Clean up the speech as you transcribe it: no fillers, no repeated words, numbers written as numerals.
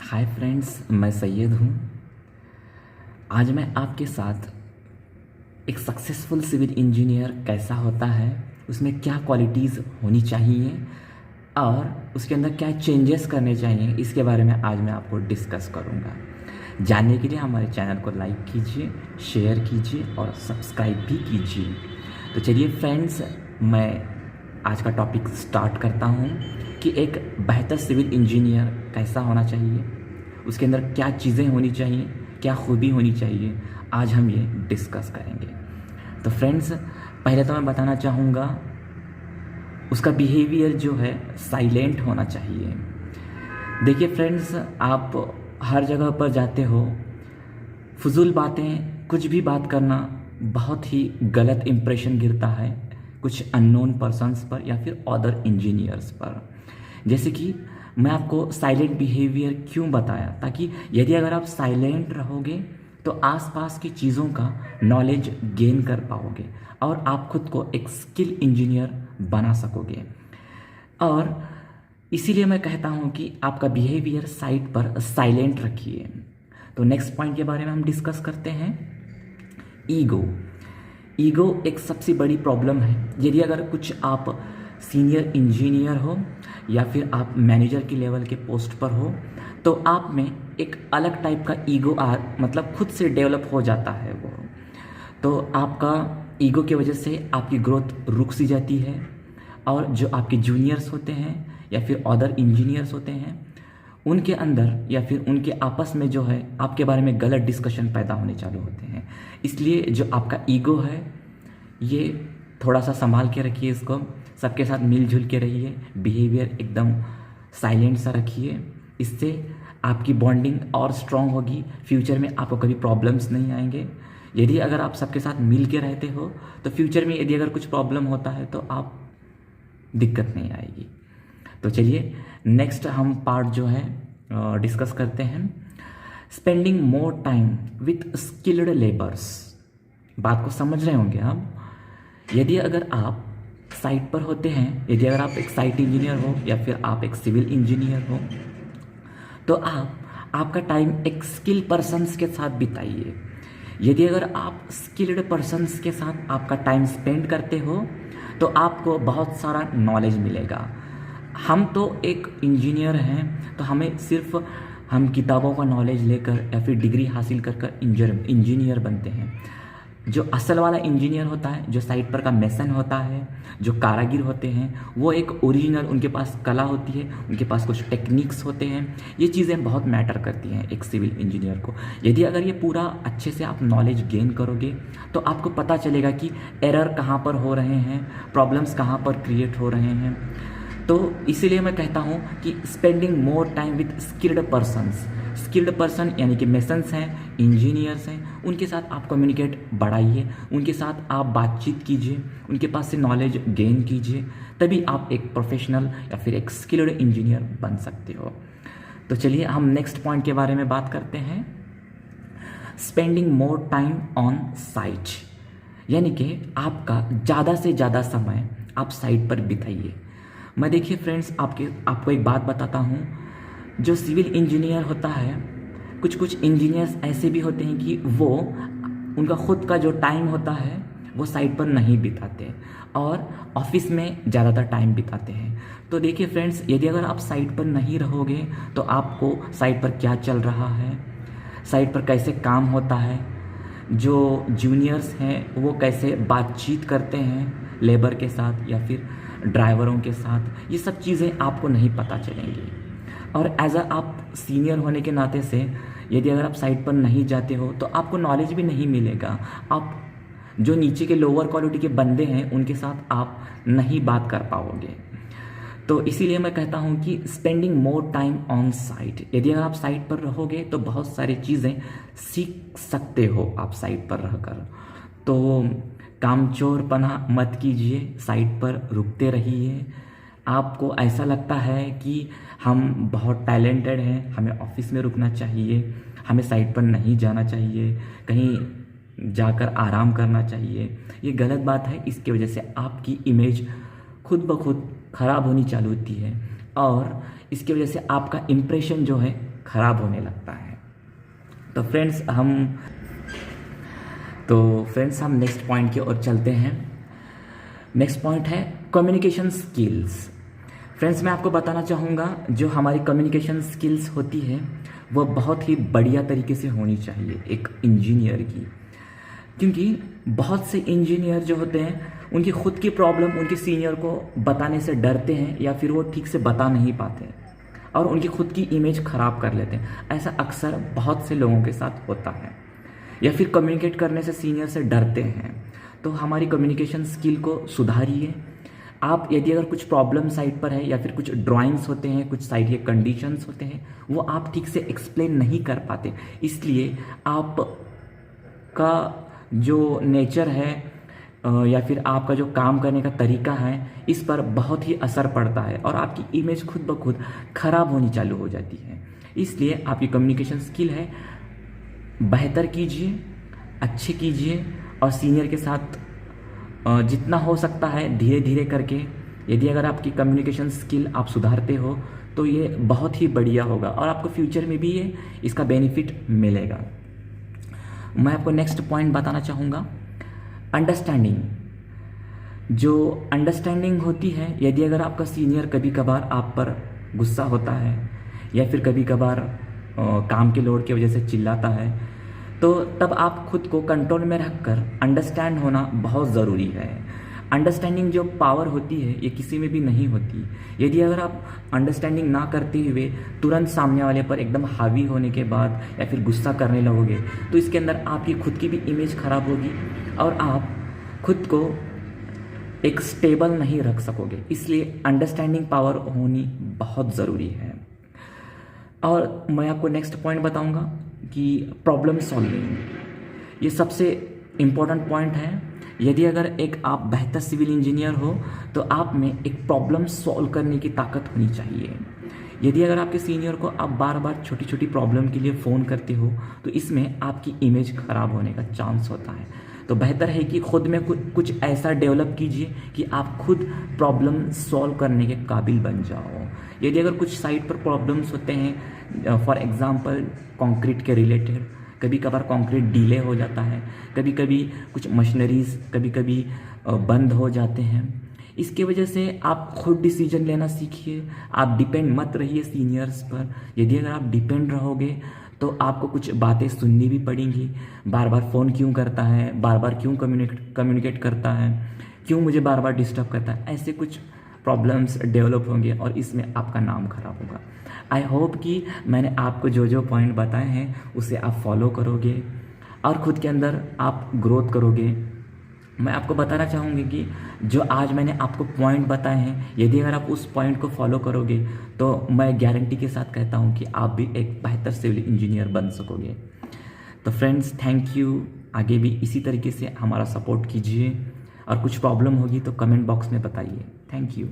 Hi friends, मैं सैयद हूँ। आज मैं आपके साथ एक सक्सेसफुल सिविल इंजीनियर कैसा होता है, उसमें क्या क्वालिटीज़ होनी चाहिए और उसके अंदर क्या चेंजेस करने चाहिए, इसके बारे में आज मैं आपको डिस्कस करूँगा। जानने के लिए हमारे चैनल को लाइक कीजिए, शेयर कीजिए और सब्सक्राइब भी कीजिए। तो चलिए फ्रेंड्स, मैं आज का टॉपिक स्टार्ट करता हूँ कि एक बेहतर सिविल इंजीनियर कैसा होना चाहिए, उसके अंदर क्या चीज़ें होनी चाहिए, क्या खूबी होनी चाहिए, आज हम ये डिस्कस करेंगे। तो फ्रेंड्स, पहले तो मैं बताना चाहूँगा उसका बिहेवियर जो है साइलेंट होना चाहिए। देखिए फ्रेंड्स, आप हर जगह पर जाते हो, फजूल बातें कुछ भी बात करना बहुत ही गलत इंप्रेशन गिरता है कुछ अननोन पर्सन्स पर या फिर अदर इंजीनियर्स पर। जैसे कि मैं आपको साइलेंट बिहेवियर क्यों बताया, ताकि यदि अगर आप साइलेंट रहोगे तो आसपास की चीज़ों का नॉलेज गेन कर पाओगे और आप खुद को एक स्किल इंजीनियर बना सकोगे। और इसीलिए मैं कहता हूँ कि आपका बिहेवियर साइट पर साइलेंट रखिए। तो नेक्स्ट पॉइंट के बारे में हम डिस्कस करते हैं, ईगो। ईगो एक सबसे बड़ी प्रॉब्लम है। यदि अगर कुछ आप सीनियर इंजीनियर हो या फिर आप मैनेजर की लेवल के पोस्ट पर हो, तो आप में एक अलग टाइप का ईगो मतलब खुद से डेवलप हो जाता है वो। तो आपका ईगो की वजह से आपकी ग्रोथ रुक सी जाती है और जो आपके जूनियर्स होते हैं या फिर अदर इंजीनियर्स होते हैं, उनके अंदर या फिर उनके आपस में जो है आपके बारे में गलत डिस्कशन पैदा होने चालू होते हैं। इसलिए जो आपका ईगो है ये थोड़ा सा संभाल के रखिए, इसको सबके साथ मिलजुल के रहिए, बिहेवियर एकदम साइलेंट सा रखिए। इससे आपकी बॉन्डिंग और स्ट्रांग होगी, फ्यूचर में आपको कभी प्रॉब्लम्स नहीं आएंगे। यदि अगर आप सबके साथ मिल के रहते हो तो फ्यूचर में यदि अगर कुछ प्रॉब्लम होता है तो आप दिक्कत नहीं आएगी। तो चलिए नेक्स्ट हम पार्ट जो है डिस्कस करते हैं, spending more time with skilled labours. बात को समझ रहे होंगे हम। यदि अगर आप साइट पर होते हैं, यदि अगर आप एक साइट इंजीनियर हो या फिर आप एक सिविल इंजीनियर हो, तो आपका टाइम एक स्किल पर्सन्स के साथ बिताइए। यदि अगर आप स्किल्ड पर्सन्स के साथ आपका टाइम स्पेंड करते हो तो आपको बहुत सारा नॉलेज मिलेगा। हम तो एक इंजीनियर हैं तो हमें सिर्फ हम किताबों का नॉलेज लेकर या फिर डिग्री हासिल कर कर इंजीनियर बनते हैं। जो असल वाला इंजीनियर होता है, जो साइट पर का मेसन होता है, जो कारागिर होते हैं, वो एक ओरिजिनल, उनके पास कला होती है, उनके पास कुछ टेक्निक्स होते हैं। ये चीज़ें बहुत मैटर करती हैं एक सिविल इंजीनियर को। यदि अगर ये पूरा अच्छे से आप नॉलेज गेन करोगे तो आपको पता चलेगा कि एरर कहाँ पर हो रहे हैं, प्रॉब्लम्स कहाँ पर क्रिएट हो रहे हैं। तो इसीलिए मैं कहता हूँ कि spending more time with skilled persons. Skilled person यानी कि मेसन्स हैं, इंजीनियर्स हैं, उनके साथ आप कम्युनिकेट बढ़ाइए, उनके साथ आप बातचीत कीजिए, उनके पास से नॉलेज गेन कीजिए, तभी आप एक प्रोफेशनल या फिर एक स्किल्ड इंजीनियर बन सकते हो। तो चलिए हम नेक्स्ट पॉइंट के बारे में बात करते हैं, spending more time on site. यानी कि आपका ज़्यादा से ज़्यादा समय आप साइट पर बिताइए। मैं देखिए फ्रेंड्स, आपको एक बात बताता हूँ। जो सिविल इंजीनियर होता है, कुछ इंजीनियर्स ऐसे भी होते हैं कि वो उनका खुद का जो टाइम होता है वो साइट पर नहीं बिताते और ऑफिस में ज़्यादातर टाइम बिताते हैं। तो देखिए फ्रेंड्स, यदि अगर आप साइट पर नहीं रहोगे तो आपको साइट पर क्या चल रहा है, साइट पर कैसे काम होता है, जो जूनियर्स हैं वो कैसे बातचीत करते हैं लेबर के साथ या फिर ड्राइवरों के साथ, ये सब चीज़ें आपको नहीं पता चलेंगी। और एज आप सीनियर होने के नाते से यदि अगर आप साइट पर नहीं जाते हो तो आपको नॉलेज भी नहीं मिलेगा। आप जो नीचे के लोअर क्वालिटी के बंदे हैं उनके साथ आप नहीं बात कर पाओगे। तो इसीलिए मैं कहता हूँ कि spending more time on site. यदि अगर आप साइट पर रहोगे तो बहुत सारी चीज़ें सीख सकते हो आप साइट पर रहकर। तो कामचोरपना मत कीजिए, साइट पर रुकते रहिए। आपको ऐसा लगता है कि हम बहुत टैलेंटेड हैं, हमें ऑफिस में रुकना चाहिए, हमें साइट पर नहीं जाना चाहिए, कहीं जाकर आराम करना चाहिए, ये गलत बात है। इसकी वजह से आपकी इमेज खुद ब खुद ख़राब होनी चालू होती है और इसकी वजह से आपका इम्प्रेशन जो है खराब होने लगता है। तो फ्रेंड्स हम नेक्स्ट पॉइंट की ओर चलते हैं। नेक्स्ट पॉइंट है कम्युनिकेशन स्किल्स। फ्रेंड्स, मैं आपको बताना चाहूँगा जो हमारी कम्युनिकेशन स्किल्स होती है वो बहुत ही बढ़िया तरीके से होनी चाहिए एक इंजीनियर की, क्योंकि बहुत से इंजीनियर जो होते हैं उनकी खुद की प्रॉब्लम उनके सीनियर को बताने से डरते हैं या फिर वो ठीक से बता नहीं पाते और उनकी खुद की इमेज ख़राब कर लेते हैं। ऐसा अक्सर बहुत से लोगों के साथ होता है, या फिर कम्युनिकेट करने से सीनियर से डरते हैं। तो हमारी कम्युनिकेशन स्किल को सुधारिए। आप यदि अगर कुछ प्रॉब्लम साइट पर है या फिर कुछ ड्राइंग्स होते हैं, कुछ साइट के कंडीशंस होते हैं, वो आप ठीक से एक्सप्लेन नहीं कर पाते, इसलिए आपका जो नेचर है या फिर आपका जो काम करने का तरीका है इस पर बहुत ही असर पड़ता है और आपकी इमेज खुद ब खुद खराब होनी चालू हो जाती है। इसलिए आपकी कम्युनिकेशन स्किल है बेहतर कीजिए, अच्छे कीजिए और सीनियर के साथ जितना हो सकता है धीरे धीरे करके, यदि अगर आपकी कम्युनिकेशन स्किल आप सुधारते हो तो ये बहुत ही बढ़िया होगा और आपको फ्यूचर में भी ये इसका बेनिफिट मिलेगा। मैं आपको नेक्स्ट पॉइंट बताना चाहूँगा, अंडरस्टैंडिंग। जो अंडरस्टैंडिंग होती है, यदि अगर आपका सीनियर कभी कभार आप पर गुस्सा होता है या फिर कभी कभार काम के लोड की वजह से चिल्लाता है, तो तब आप खुद को कंट्रोल में रखकर अंडरस्टैंड होना बहुत ज़रूरी है। अंडरस्टैंडिंग जो पावर होती है ये किसी में भी नहीं होती। यदि अगर आप अंडरस्टैंडिंग ना करते हुए तुरंत सामने वाले पर एकदम हावी होने के बाद या फिर गुस्सा करने लगोगे तो इसके अंदर आपकी खुद की भी इमेज खराब होगी और आप खुद को एक स्टेबल नहीं रख सकोगे। इसलिए अंडरस्टैंडिंग पावर होनी बहुत ज़रूरी है। और मैं आपको नेक्स्ट पॉइंट बताऊंगा कि प्रॉब्लम सॉल्विंग, ये सबसे इम्पोर्टेंट पॉइंट है। यदि अगर एक आप बेहतर सिविल इंजीनियर हो तो आप में एक प्रॉब्लम सॉल्व करने की ताकत होनी चाहिए। यदि अगर आपके सीनियर को आप बार बार छोटी छोटी प्रॉब्लम के लिए फ़ोन करते हो तो इसमें आपकी इमेज खराब होने का चांस होता है। तो बेहतर है कि खुद में कुछ ऐसा डेवलप कीजिए कि आप खुद प्रॉब्लम सॉल्व करने के काबिल बन जाओ। यदि अगर कुछ साइट पर प्रॉब्लम्स होते हैं, फॉर एग्जांपल कंक्रीट के रिलेटेड, कभी कभार कंक्रीट डीले हो जाता है, कभी कभी कुछ मशीनरीज कभी कभी बंद हो जाते हैं। इसके वजह से आप खुद डिसीजन लेना सीखिए। आप डिपेंड मत रहिए सीनियर्स पर। यदि अगर आप डिपेंड रहोगे तो आपको कुछ बातें सुननी भी पड़ेंगी। बार बार फ़ोन क्यों करता है, बार बार क्यों कम्युनिकेट करता है, क्यों मुझे बार बार डिस्टर्ब करता है, ऐसे कुछ प्रॉब्लम्स डेवलप होंगे और इसमें आपका नाम खराब होगा। आई होप कि मैंने आपको जो जो पॉइंट बताए हैं उसे आप फॉलो करोगे और ख़ुद के अंदर आप ग्रोथ करोगे। मैं आपको बताना चाहूँगी कि जो आज मैंने आपको पॉइंट बताए हैं, यदि अगर आप उस पॉइंट को फॉलो करोगे तो मैं गारंटी के साथ कहता हूँ कि आप भी एक बेहतर सिविल इंजीनियर बन सकोगे। तो फ्रेंड्स, थैंक यू। आगे भी इसी तरीके से हमारा सपोर्ट कीजिए और कुछ प्रॉब्लम होगी तो कमेंट बॉक्स में बताइए। Thank you.